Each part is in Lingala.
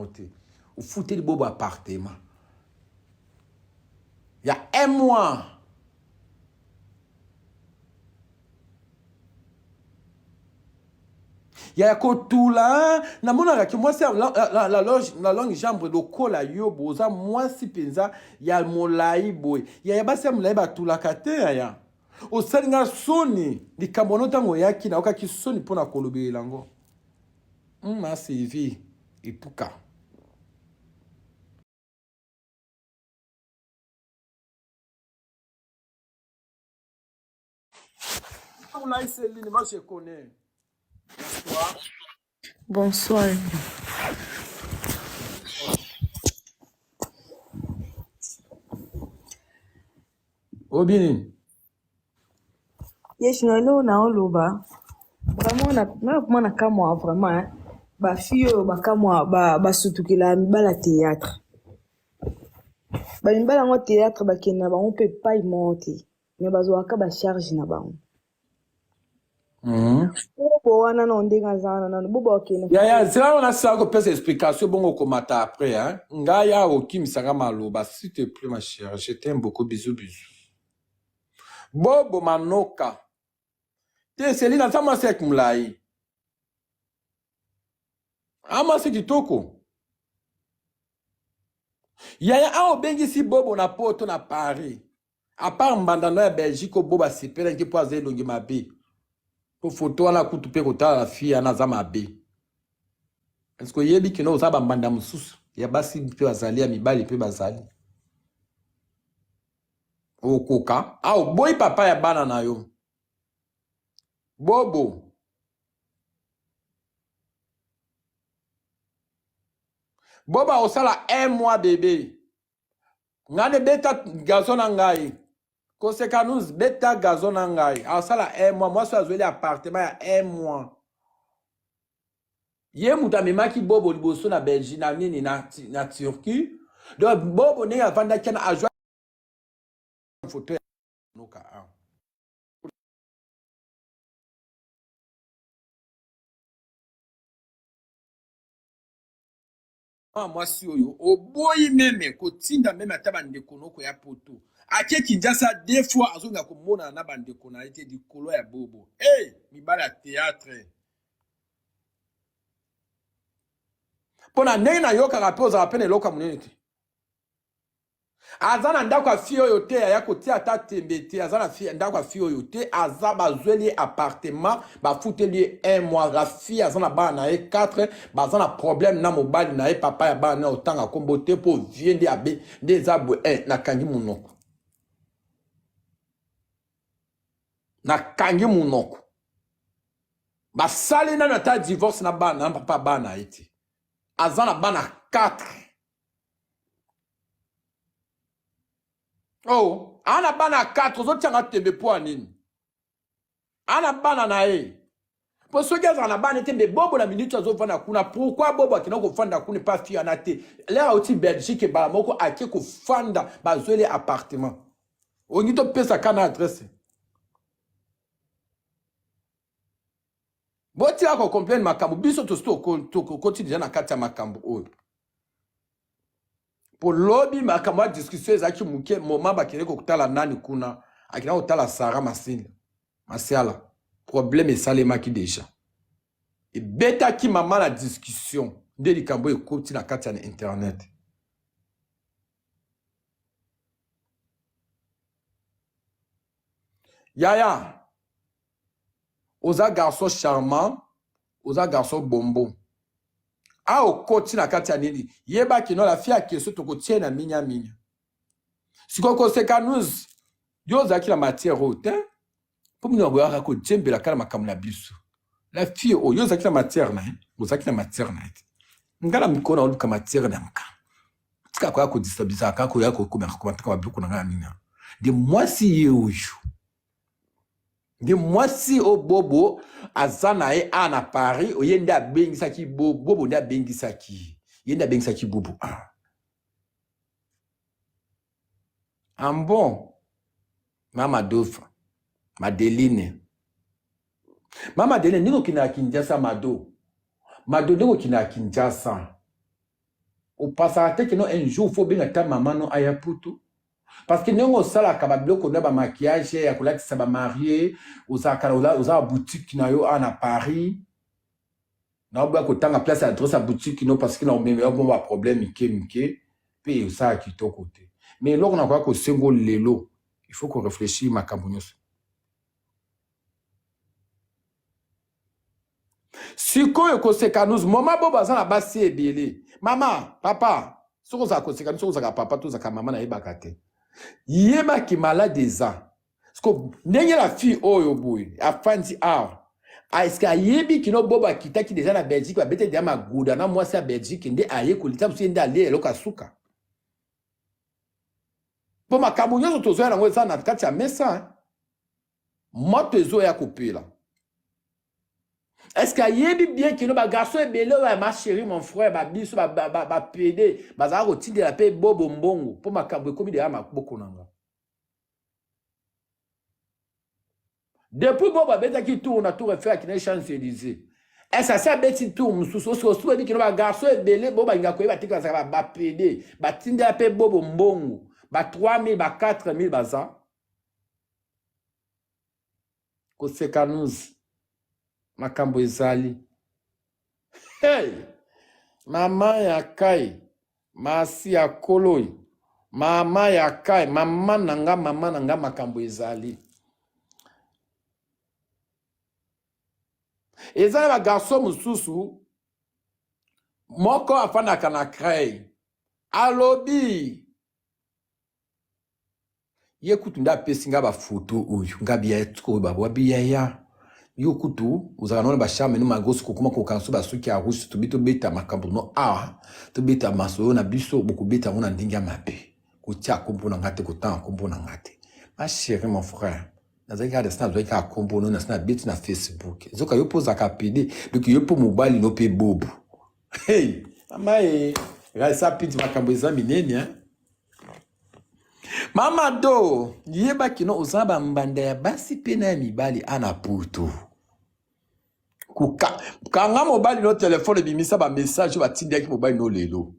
moté. Ou foutez le bobo appartement. Il y a un mois. Il y a tout là. Moi, c'est la langue jambe de kola yo boza. Moi, si penza, il y a molai boy. Il y a basi molai ba tout la kate ya. O salinga soni. Di kamono tango yaki na oka ki soni pona kolobe lango. Ma CV. Et tout cas. Là, Céline, moi, je connais. Bonsoir. Obini. Yes, no, na oloba. Vraiment, na kamwa vraiment. Ba fille ba kamwa ba sutukila mibala théâtre. Ba mibala ngo théâtre ba kena ba on peut pas y monter. Mais bazo aka ba charge na ba. Bobo wana na ondenga zana na bobo okene. Ya, c'est là on a ça qu'on peut explication bon komata après hein. Ngaya okim sanga maloba s'il te plaît ma chère, je t'aime beaucoup bisous. Bobo manoka. Te Selina sama sek mulai. Ama se kitoko. Yaya a obengi si bobo na poto na Paris. À part mbandano ya Belgique boba sipela nki po aze longi mabe. Po photo wana kutu pe kota la fille ana za mabe. Est-ce que yebi kino uzaba mbanda mususu ya basi pe bazali ya mibali pe bazali. Okoka. Ah boy papa ya bana na yo. Bobo. Boba osala 1 mois bébé. Ngane beta gazon ngai. Koseka nous beta gazon ngai. Osala 1 mois. Moi so azweli appartement ya 1 mois. Ye muta memaki bobo liboso na Belgique na nini na Turquie. Donc bobo ne avanda kana ajwa photo ya noka. Moi si oyo oboyi meme kotinda meme ata bandeko noko ya poto ake Kinshasa 2 fois azonga komona na bandeko na ete dikolo ya bobo mibala ya théâtre pona ndenge na yokaka mpe ozala mpe na eloka monene te aza na ndako ya fille oyo te aya kotia ata tembe te aza na ndako ya fille oyo te aza bazweli appartement bafuteli 1 mois la fille aza na bana na ye 4 baza na problème na mobali na ye papa ya bana na otanga kombo te po vie nde abe nde eza bwe nakangi munoko basali nano ata divorce na bana na papa bana ye te aza na bana 4. Oh, ana bana 4 ozotianga tembe po anini. Ana bana na ye. Po soki azala na bana tembe bobo na minute azovanda kuna. Pourquoi bobo akina kofanda kuna pas fille anate. Là oti Belgique ba moko ake kofanda bazwele appartement. Ongito pesa kana adresse. Boti ako complain makambo biso to sto koti déjà na kati ya makambo oyo. Pour lobby makambo discussion ezaki muke moment bakene ko kutala nani kuna akina kutala Sarah Masiala problème esalema ki déjà et beta ki mama la discussion nde likambo ekoti na kati ya internet yaya oza garçon charmant oza garçon bonbon a okoti na kati ya nini yeba kino la fille akeso tokotie na minya sikoko seka nous yo ozalaki na matière oyo te po mino akoyaka kojembela kala makambo na biso la fille oyo ozalaki na matière na ye ozalaki na matière na ye te nga na mikolo na oluka matière na muka tika akoya kodistabiliza kaka koya kokomaka babiloko na nga na nini de mwasi ye oyo de mwasi o bobo aza na ye a na Paris oye nde abengisaki bobo nde abengisaki ye nde abengisaki bobo bon mama Dofa Madeline ndenge okina ya Kinshasa mado ndenge okina ya Kinshasa Au passage que non un jour faut bien ta maman non aya putu. Parce que nous ça la kabablo qu'on a ba maquillage ya kola ça ba marié aux boutique na yo à Paris. Na ba ko tanga place adresse à boutique no parce que na même bon problème mike puis ça qui to côté. Mais là on a quoi que single lelo, il faut qu'on réfléchisse makambo nyonso. Sikoyo kosekanus mama bo baza na basi ebele. Mama, papa, soko za kosekanus soko za papa to za mama na yebaka te. Yeba ki malade eza. Sko ndenge la fille oyo boy, afandi a. Est-ce que yebi ki no boba kita ki déjà na Belgique ba bete dia maguda na mwasi ya Belgique nde aye kolita msi nde ale eloka suka. Po makambo nyonso tozoya nango eza na kati ya mesa. Moto ezo ya kopela. Est-ce qu'il y a bien que nos garçons et belé ma chérie mon frère ba biso ba pédé bazara roti de la paix bobo mbongo pour ma kabwe komi de ma boko nanga. Depuis boba beta qui tourne à tour faire qui na chance Élysée. Et ça ça beti tour mususu so dit que nos garçons et belé boba nga ko ba tika ça ba pédé ba tinde la paix bobo mbongo ba 3000 ba 4000 baza. Ko sekanuz makambo ezali. Hey! Mama ya kai, masi ya koloi, mama ya kai, mama nanga makambo ezali. Ezali ba garçon mususu, moko afana kana krei. Alobi. Yekutu nda pesinga ba photo oyo, ngabi ya etko ba wabi ya. Yo kutu uzakana ba charme no magoso kokuma ko kanso ba suki a rouge to bito beta makambo no to beta maso na biso boku beta ngona ndinga mabe ko tia kombo na ngate ko tan kombo na ngate ma chérie mon frère nazaka de snap zaka kombo no na snap bit na Facebook zoka yo poza ka pd donc yo po mobile no pe bobo hey mama sa pit makambo ezami neni mama do yeba kino uzaba mbanda ya basi pena mibali ana puto kanga mobile no téléphone bimisa ba message ba tindi ki mobile no lelo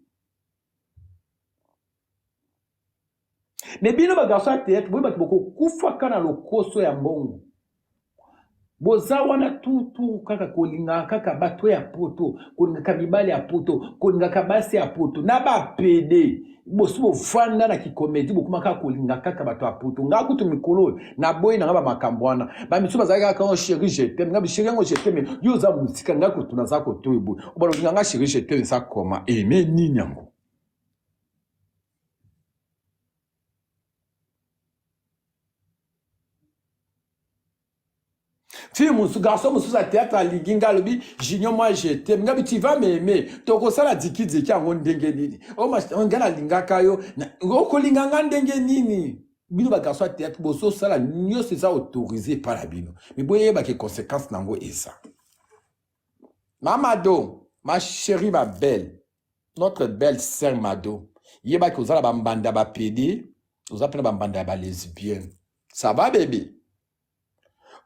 mais bino ba garçon théâtre boy ba boko kufa kana lokoso ya mbongo boza wana tu kaka kolinga kaka bato ya poto kolinga kabibali ya poto kolinga kabasi ya poto na ba pd bosubo fanda na kikomedi bokuma kaka kolinga kaka bato ya poto nga kutu mikolo na boy na ba makambwana ba mitsuba zaka kaka chérie je t'aime nga chérie ngo je t'aime yo za musika nga kutu na zako toyebo obalo nga chérie je t'aime ça koma aimer nini yango. Fille musu garçon musu sa théâtre à liginga lobi junior moi je t'aime ngabi tu vas m'aimer toko sala diki yango ndenge nini o ma ngana linga kayo ngoko linga ndenge nini bino ba garçon théâtre boso sala nyo c'est ça autorisé par la bino mais boye ba ke conséquences nango esa Mamado ma chérie ma belle notre belle sœur Mado yeba ke ozala ba mbanda ba pédé ozapena ba mbanda ba lesbienne ça va bébé.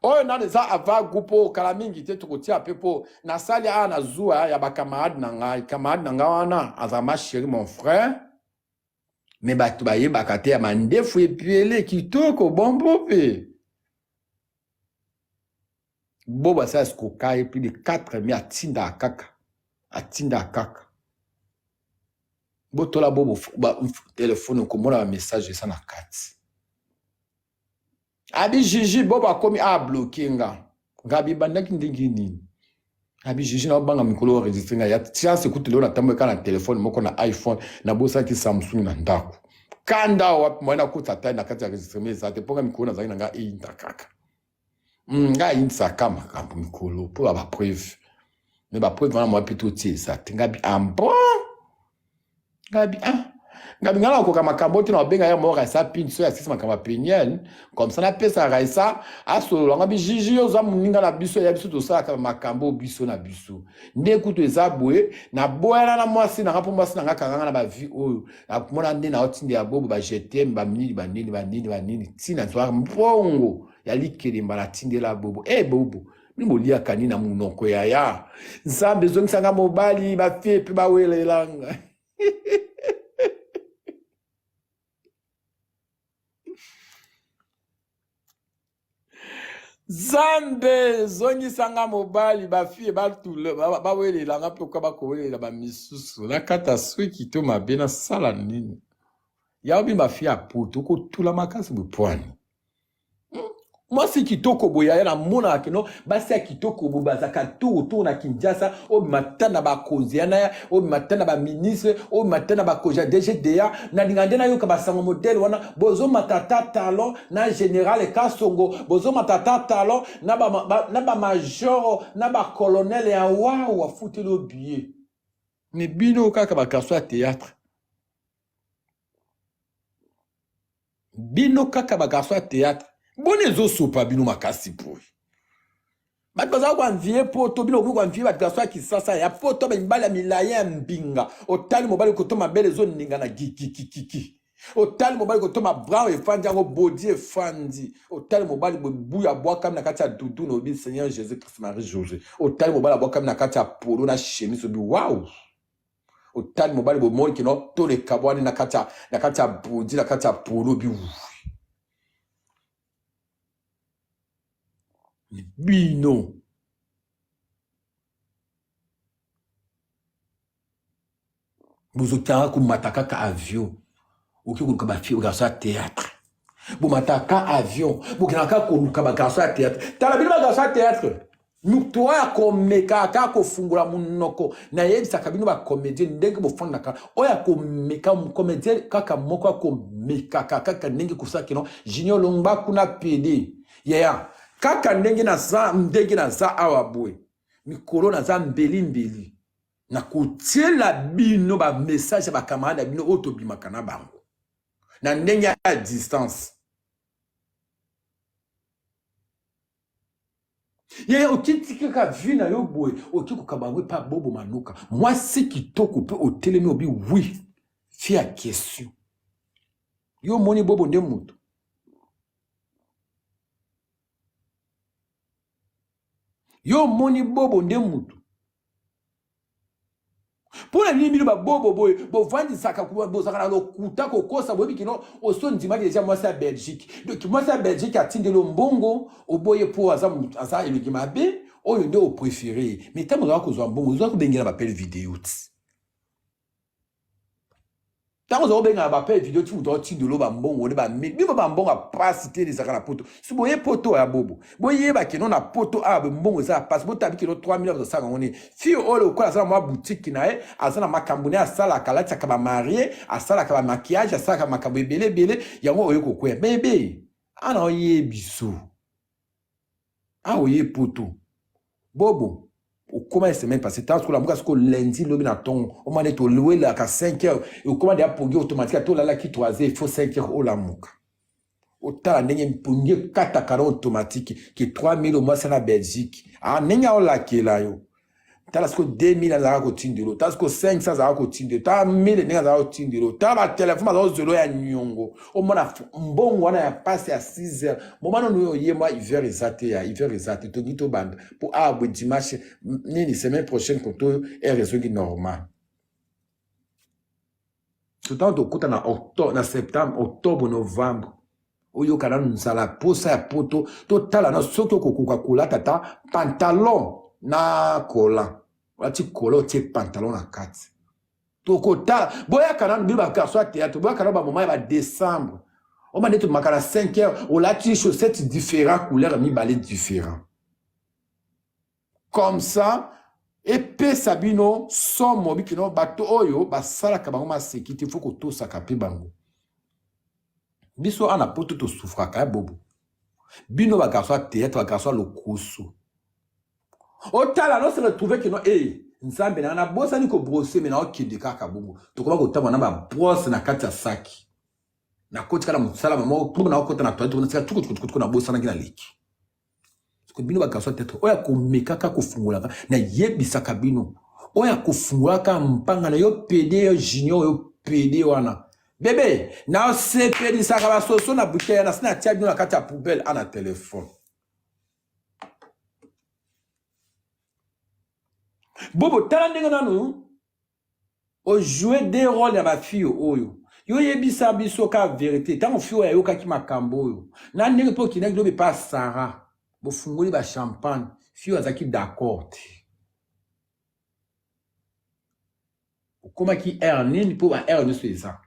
Oh na deza ava gupo kala mingi te tukotia pepo na sali na zua ya ba camarade nanga wana azama chéri mon frère mais ba tu ba ye ba kate ya mandefu epiele kitoko bombo pe boba sa skoka et plus de 4000 atinda kaka botola bobo ba téléphone ko mona message ça na kati Abi Gigi boba komi bloqué nga. Gabi bandaki ndingi nini. Abi Gigi na banga mikolo enregistrer nga ya tia écoute le na tambe kana téléphone moko na iPhone na bosa ki Samsung na ndako. Kanda wapi mwana kutata na kati ya enregistrer za te ponga mikolo na zanga nga kaka. Nga insa kama kampo mikolo pour ba preuve. Mais ba preuve na moi plutôt tie ça. Ngabi ambo. Ngabi Ngabi ngala ko kama kambote na benga ya mo raisa pinso ya sisi makama penyel comme ça na pesa raisa asolo ngabi Gigi yo za muninga na biso ya biso to sala kama makambo biso na biso nde kutu ezabwe na boela na mwasi na ngapo mwasi na ngakanga na ba vie oyo na mona nde na otinde ya bobo ba jetem ba minini tina twara mbongo ya likelimba na tinde la bobo bobo mimo lia kanina munoko ya nzambe zongisanga mobali ba fie pe ba welelanga Zambe zongi sanga mobali ba fille ba tule ba wele la ngape kwa ba ko wele la ba misusu na kata swiki to mabena sala nini ya obi ba fille apoto ko tula makasi bupwani. Moi si kitoko boya ya na mona kino basi ya kitoko bo bazaka tout na Kinshasa obi matana ba konziana ya obi matana ba ministre obi matana ba koja DGDA na lingande na yo ka basango modèle wana bozo matata talon na général Kasongo bozo matata talon na ba major na ba colonel ya wa futi lo billet mais bino kaka ba kaso théâtre bino kaka ba kaso théâtre. Bonne zo sopa bino makasi pour. Bat baza kwa nvie poto bino kwa nvie bat gaso ki sasa ya poto ba mbala milaya mbinga. Otali mobali ko to mabele zo ninga na giki. Otali mobali ko to ma brown e fandi ngo body e fandi. Otali mobali bo buya boa kam na kati ya dudu no bi Seigneur Jésus Christ Marie José. Otali mobali boa kam na kati ya polo na chemise bi wow. Otali mobali bo mo ki no to le kabwani na kati ya body na kati ya polo bi bino bozokanga kumataka ka avion oki koluka bafi garçon ya théâtre bomataka avion bokinaka koluka bagarçon ya théâtre tala bino bagarçon ya théâtre mutu oyo akomeka aka kofungula munoko nayebisaka bino bacomédien ndenge bofandaka oyo akomeka comédien kaka moko akomekaka kaka ndenge kosala kino Junior Longba kuna pd yaya kaka ndenge na za awa boy mikolo na za mbeli na kotiela bino ba message ba camarade bino otobimaka na bango na ndenge ya distance yaya okitika ka vi na yo boy okikuka bangwe pa bobo manuka moi c'est kitoko pe otelemi obi oui fi a question yo moni bobo nde mutu yo moni bobo nde mutu pour la nuit ba bobo boy bo vandi saka ku bo saka na lokuta ko kosa bobi kino oso ndima déjà moi c'est Belgique donc moi c'est Belgique a tinde lo mbongo oboye pour asa eleki mabe oyo nde o préféré mais tamo za ko zo mbongo zo ko bengela ba pelle vidéo tant que benga ba pelle vidéo tu do tinde lo ba mbongo ne ba mi ba mbongo a passe te les saka na poto si boye poto ya bobo boye ba kino na poto a mbongo za passe bo tabi kino 3000 za saka ngoni fi ole ko za ma boutique na e azana makambune a sala kala tsaka ba marié a sala ka ba maquillage a sala ka makambo belé yango oyo ko kwe bébé ana oye biso a oye poto bobo au comment semaine passée tant que la muka ko lundi lobi na ton o mane to louer la ka 5h et comment dia pongi automatique to la la ki 3h il faut 5h o la muka autant ndenge pongi kata karo automatique qui 3000 au mois c'est la Belgique ah nenga o la ki la yo talasco 2000 za ko tindelo talasco 500 za ko tindelo ta 1000 nenga za ko tindelo ta ba téléphone za zolo ya nyongo o mona mbongo wana ya passe à 6h moment no ye moi hiver exate to gito band pour abwe dimanche ni semaine prochaine pour to est réseau normal tout temps to kuta na octobre na septembre octobre novembre oyo kana nzala posa ya poto to tala na soki kokuka kula tata pantalon na kola wati kola tie pantalon na kati tokota boya kana biba garçon ya théâtre boya kana ba moment ba décembre on m'a dit tout makala 5h on l'a tiré chaussettes différentes couleurs mi balai différents comme ça et pe sabino somo bikino bato oyo basala ka bango ma sécurité faut ko to saka pe bango biso ana poto to souffra ka bobo bino ba garçon ya théâtre ba garçon lo koso otala no se retrouver que non nzambe na bosa ni ko brosser mais na okende kaka bongo to koma ko tama na ba brosse na kati ya saki na koti kala musala mama ko na okota na toilette na sika tuku na bosa na kina leki ko bino ba garçon tête oya ko mekaka ko fungula na yebisa kabino oya ko fungula ka mpanga na yo PD yo junior yo PD wana bébé na CPD saka ba soso na bouteille na sina tia bino na kati ya poubelle ana téléphone. Bobo tala ndenge nanu O jouer des rôles à ma fille oyo. Yo yebisa biso ka vérité. Tant fille oyo ka ki makambo oyo. Na ndenge po ki na globe pas Sarah. Bo fungoli ba champagne. Fille azaki d'accord. Comment qui Ernine pour ba Ernine sur ça.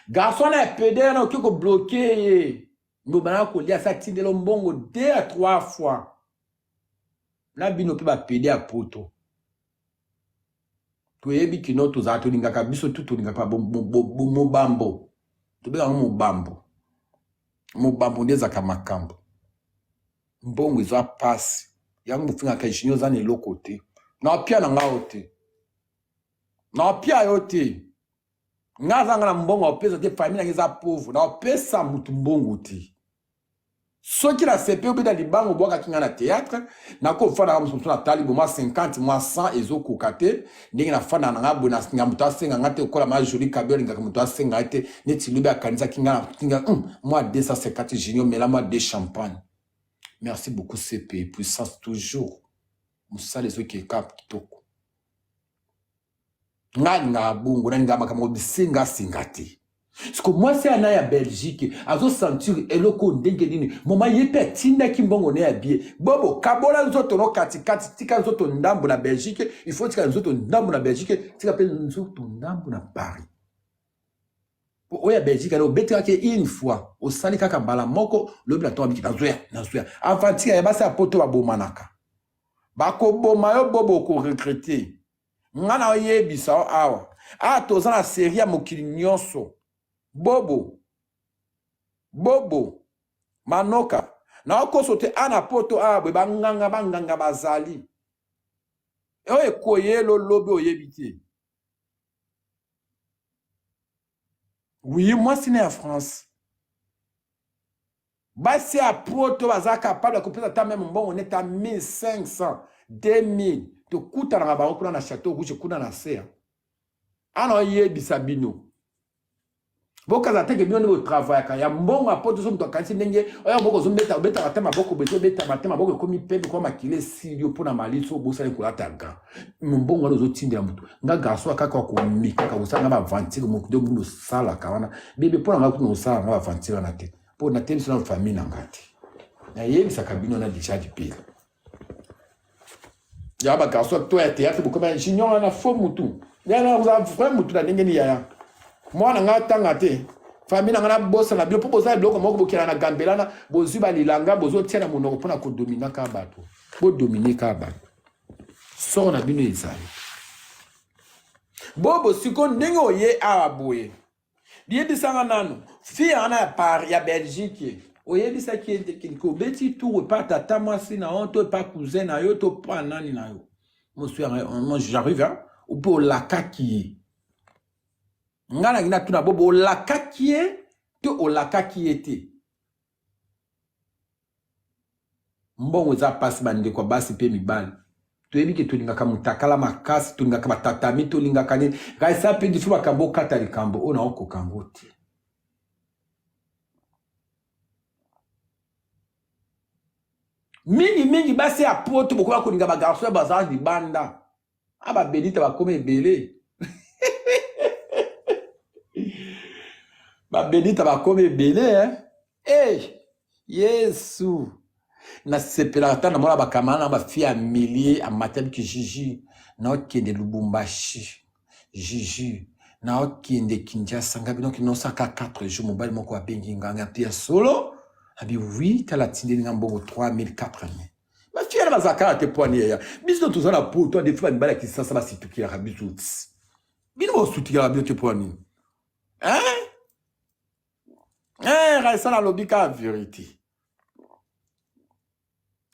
Garçon na pédé na ko bloqué. Ngo bana ko lia sa tindelo mbongo 2 à 3 fois. Na bino pe ba pédé à poto. Tuyebi kino tuza tulingaka biso tutulingaka mobambo tubeka mobambo ndezaka makambo mbongo izo pasi yango mufinga ka jinyo za ne lokote na pia na ngao te na pia yote ngaza ngana mbongo opesa te famille ngiza pauvre na opesa mutu mbongo te soki la CP obeda libango boka kinga na théâtre na ko fana na musu na talibo ma 50 moi 100 ezo kokate ndenge na fana na ngabo na singa mutu asenga ngate kola ma joli kabeli ngaka mutu asenga ete neti lubi akanisa kinga moi 250 junior mais là moi des champagne. Merci beaucoup CP puissance toujours musale ezo ki cap kitoko nga bungu na ngama kama bisinga singati. Parce que moi, c'est un ya Belgique. Azo sentir eloko ndenge nini. Moma yepe tinda kimbongo ne habillé. Bobo, kabola nzoto no kati tika nzoto ndambu na Belgique. Il faut tika nzoto ndambu na Belgique. Tika pe nzoto ndambu na Paris. Oya Belgique alors betra ke une fois. O sali kaka mbala moko. Lobi na toa biki na zoya. Enfin tika ya basi apoto wa bomanaka. Bako boma yo bobo ko recruter. Ngana oyebisa awa. Ah toza na série ya mokili nyonso. Bobo manoka na okosote ana poto abwe banganga bazali oye koyelo lobe oyebite. Oui, moi c'est né en France. Basi a poto baza capable de couper ta même bon on est à 1500 2000 to kuta na ba okuna na château rouge kuna na sea ana yebisa bino. Boka za teke bino ni travail ka ya mbongo apoto so mto kanisi ndenge oya mboko zo beta katema boko beto beta matema boko komi pepe kwa makile silio pona maliso bosale kulata ga mbongo zo tindela mutu nga garso akaka ko mika ka usanga ba ventile mo kudo mundo sala kawana bebe pona nga kuno sala nga ba ventile na te po na tele na famille na ngati na yebi sa kabino na discharge pile ya ba garso to ya théâtre boko ba junior na fo mutu ya na uza vraiment mutu na ndenge ni ya moi na tanga te famille na bossa na bio popoza biloko moko bokela na gambelana bozwi balilanga bozo tia na monoko pona ko dominer ka bato bo dominer ka bato so na bino ezali bobo siko ndenge oye ababoye biyebisanga nanu fille ana par ya Belgique oyebisa ki ko beti tout pas tata moi si na onto pas cousin na yo to pas nani na yo moi j'arrive hein ou pour la kaki ngana gina tuna bobo laka kie to olaka kiete mbongo za pasi bande kwa basi pe mibali to ebike to linga kama mutakala makasi to linga kama tatami to linga kane gaisa pe difu bakambo kata likambo ona oko kangoti mingi basi apoto bokoba ko linga ba garçon bazar di banda aba benita bakome ebele ba benita bakome bele hein Yesu na sepelata na mona bakamana ba fille à milliers à matin que Gigi na okende Lubumbashi Gigi na okende Kinshasa ngabi donc non ça 4 jours mobile moko abengi nganga pia solo abi oui kala tinde ngambongo 3000 4000 ma fille elle va zakara te poigner ya biso tout ça la pour toi des fois mbala qui ça va situkira biso bino sutikira biso te poigner hein ça la lobika vérité.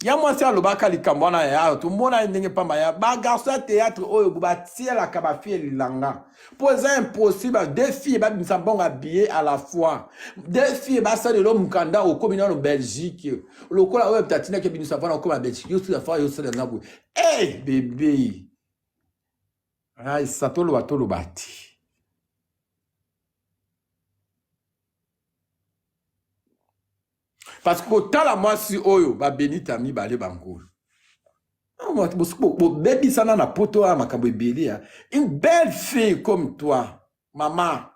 Ya moi c'est lobaka likambona ya tout monde a ndenge pamba ya ba garçon théâtre oyo ba tiela la kaba fille langa. Pose impossible deux filles ba bisa bon habillé à la fois. Deux filles ba ça de l'homme kanda au communal en Belgique. Le kola oyo tatina ke binu savana comme en Belgique. Yo la fois yo ça na bu. Bébé. Ai ça to lo bati. Parce que tant la moi si oyo ba benita mi balé bangolo. Baby sana na poto a makambo ebele ya. Une belle fille comme toi, maman.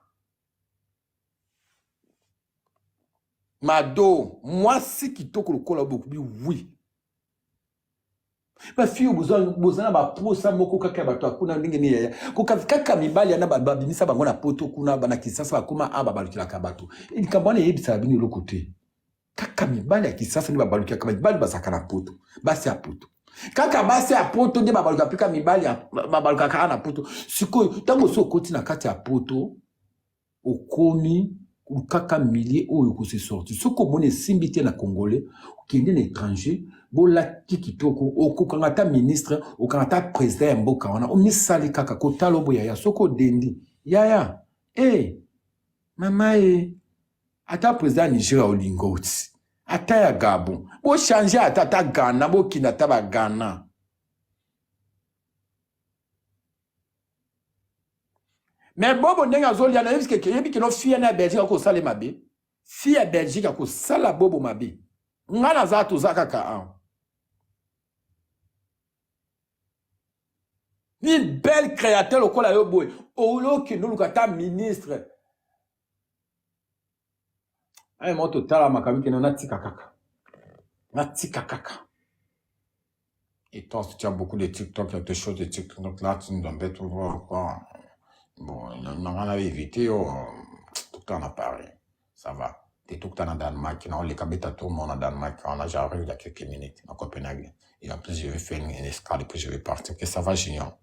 Mado, moi si kitoko lokola beaucoup oui. Ba fille bozana ba posa moko kaka bato akuna ndenge ni yaya. Kaka mibali na babimisa bango na poto kuna bana kisasa bakoma aba balukila ka bato. Ili kabone yebisa bini lokote. Kaka mibali ya kisasa ni babalukila ka mibali basaka na poto. Basi ya poto. Kaka basi ya poto nde babaluka pika mibali ya babaluka ka na poto. Sikoyo tango so koti na kati ya poto okomi kaka millier oyo ko se sorti. Soko mone simbité na congolais okende na étranger bola kitoko okokangata ministre okangata président mboka wana omisali kaka kotalo boya ya soko dendi yaya mama ata président Nigeria olingoti ata ya Gabon bo changer ata Ghana bo kinata ba Ghana. Mais bobo ndenga zoli ana yebi ke no fille na Belgique ko sala mabe fille ya Belgique ko sala bobo mabe ngana za to zakaka an. Une belle créateur au kola yo boy olo ke no lukata ministre ay mo to tala makabi ke no natika kaka. Et toi si tu as beaucoup de TikTok quelque chose de TikTok donc là tu nous embêtes pour voir quoi. Bon, on avait évité tout le temps à Paris. Ça va. T'es tout le temps en Danemark. On les cabets tout le monde en Danemark. On a déjà arrivé il y a quelques minutes à Copenhague. Et en plus, je vais faire une escale et puis je vais partir. Que ça va, Junior.